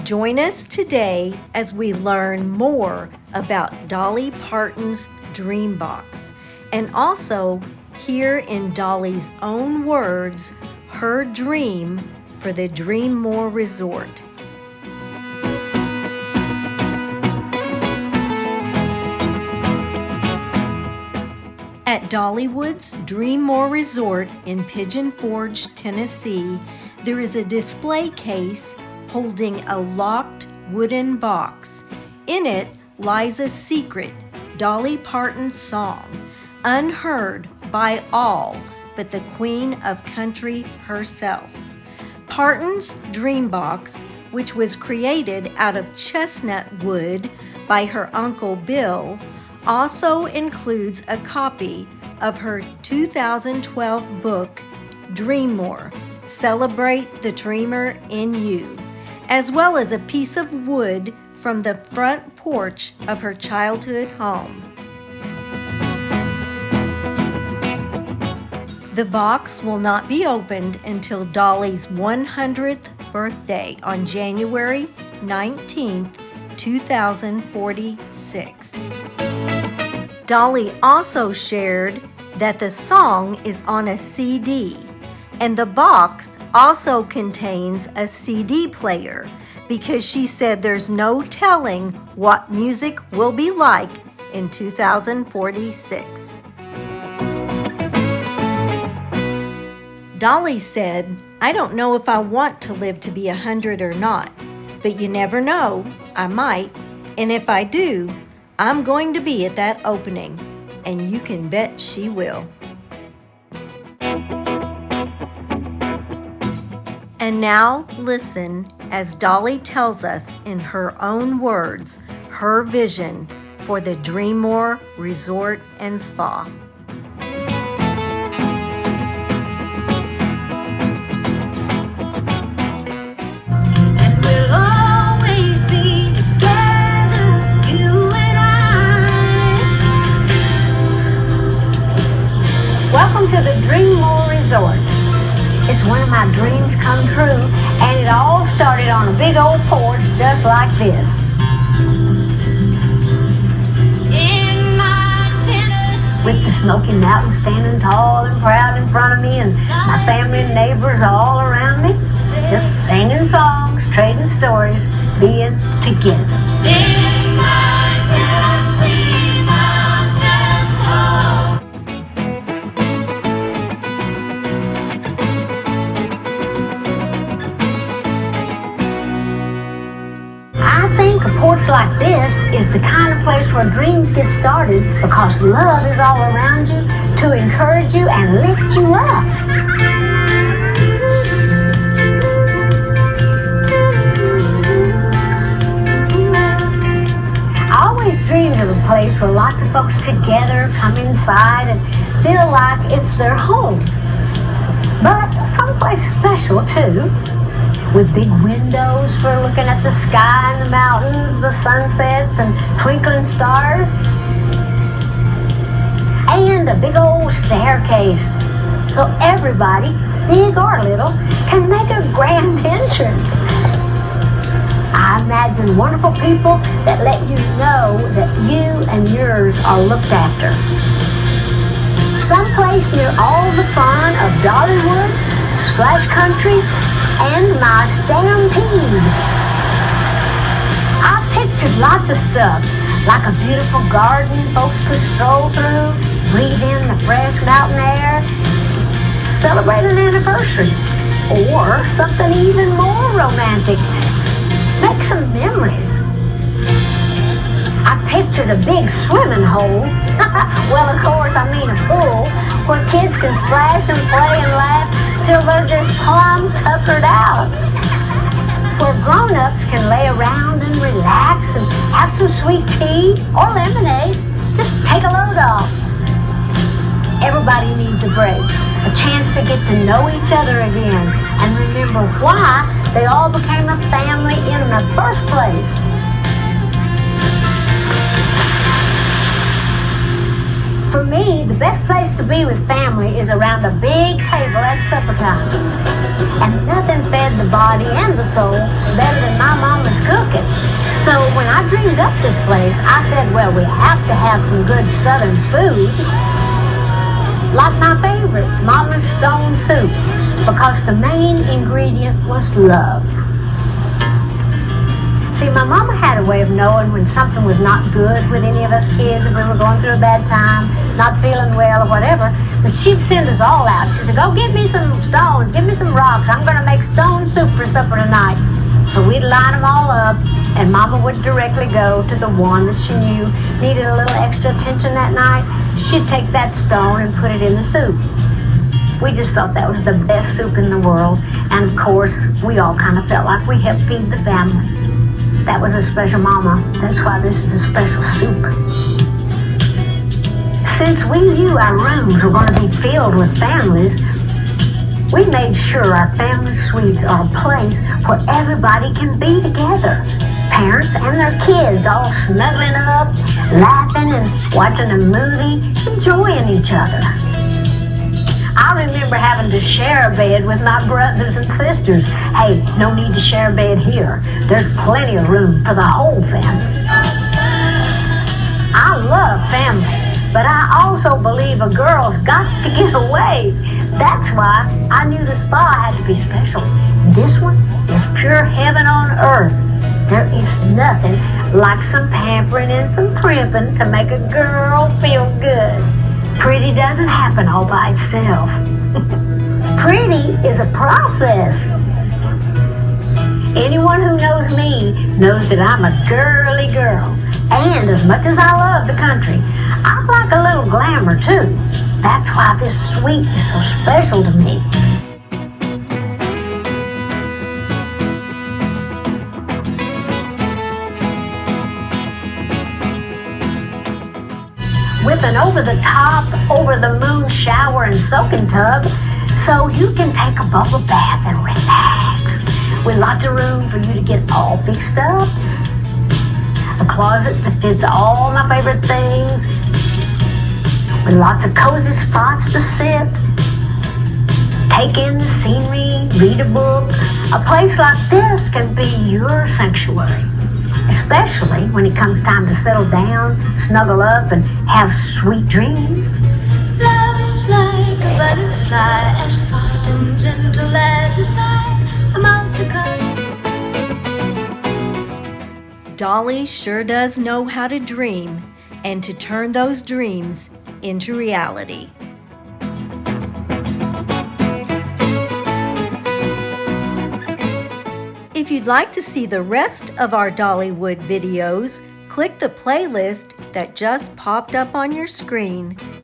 Join us today as we learn more about Dolly Parton's Dream Box and also hear in Dolly's own words her dream for the DreamMore Resort. At Dollywood's DreamMore Resort in Pigeon Forge, Tennessee, there is a display case holding a locked wooden box. In it lies a secret Dolly Parton song, unheard by all but the Queen of Country herself. Parton's Dream Box, which was created out of chestnut wood by her Uncle Bill, also includes a copy of her 2012 book, DreamMore, Celebrate the Dreamer in You, as well as a piece of wood from the front porch of her childhood home. The box will not be opened until Dolly's 100th birthday on January 19, 2046. Dolly also shared that the song is on a CD, and the box also contains a CD player because she said there's no telling what music will be like in 2046. Dolly said, "I don't know if I want to live to be 100 or not, but you never know, I might, and if I do, I'm going to be at that opening, and you can bet she will." And now listen as Dolly tells us in her own words her vision for the DreamMore Resort and Spa. Welcome to the DreamMore Resort. It's one of my dreams come true, and it all started on a big old porch just like this. In my Tennessee, with the Smoky Mountains standing tall and proud in front of me, and my family and neighbors all around me, just singing songs, trading stories, being together. In my Tennessee mountain home. I think a porch like this is the kind of place where dreams get started because love is all around you to encourage you and lift you up. I always dreamed of a place where lots of folks could gather, come inside, and feel like it's their home. But someplace special too, with big windows for looking at the sky and the mountains, the sunsets and twinkling stars. And a big old staircase so everybody, big or little, can make a grand entrance. I imagine wonderful people that let you know that you and yours are looked after. Someplace near all the fun of Dollywood, Splash Country, and my stampede. I pictured lots of stuff, like a beautiful garden folks could stroll through, breathe in the fresh mountain air, celebrate an anniversary, or something even more romantic, make some memories. I pictured a big swimming hole, well of course I mean a pool, where kids can splash and play and laugh till they're just plumb tuckered out. Where grown-ups can lay around and relax and have some sweet tea or lemonade. Just take a load off. Everybody needs a break, a chance to get to know each other again and remember why they all became a family in the first place. For me, the best place to be with family is around a big table at supper time. And nothing fed the body and the soul better than my mama's cooking. So when I dreamed up this place, I said, well, we have to have some good southern food. Like my favorite, Mama's stone soup, because the main ingredient was love. See, my mama had a way of knowing when something was not good with any of us kids, if we were going through a bad time, not feeling well or whatever, but she'd send us all out. She said, go get me some stones, give me some rocks, I'm going to make stone soup for supper tonight. So we'd line them all up, and Mama would directly go to the one that she knew needed a little extra attention that night. She'd take that stone and put it in the soup. We just thought that was the best soup in the world, and of course, we all kind of felt like we helped feed the family. That was a special mama. That's why this is a special soup. Since we knew our rooms were going to be filled with families, we made sure our family suites are a place where everybody can be together. Parents and their kids all snuggling up, laughing and watching a movie, enjoying each other. I remember having to share a bed with my brothers and sisters. Hey, no need to share a bed here. There's plenty of room for the whole family. I love family, but I also believe a girl's got to get away. That's why I knew the spa had to be special. This one is pure heaven on earth. There is nothing like some pampering and some primping to make a girl feel good. Pretty doesn't happen all by itself. Pretty is a process. Anyone who knows me knows that I'm a girly girl. And as much as I love the country, I like a little glamour too. That's why this suite is so special to me. With an over-the-top, over-the-moon shower and soaking tub, so you can take a bubble bath and relax. With lots of room for you to get all fixed up. A closet that fits all my favorite things. With lots of cozy spots to sit. Take in the scenery, read a book. A place like this can be your sanctuary. Especially when it comes time to settle down, snuggle up, and have sweet dreams. Love is like a butterfly, as soft and gentle as a sigh. I'm out to cut. Dolly sure does know how to dream and to turn those dreams into reality. If you'd like to see the rest of our Dollywood videos, click the playlist that just popped up on your screen.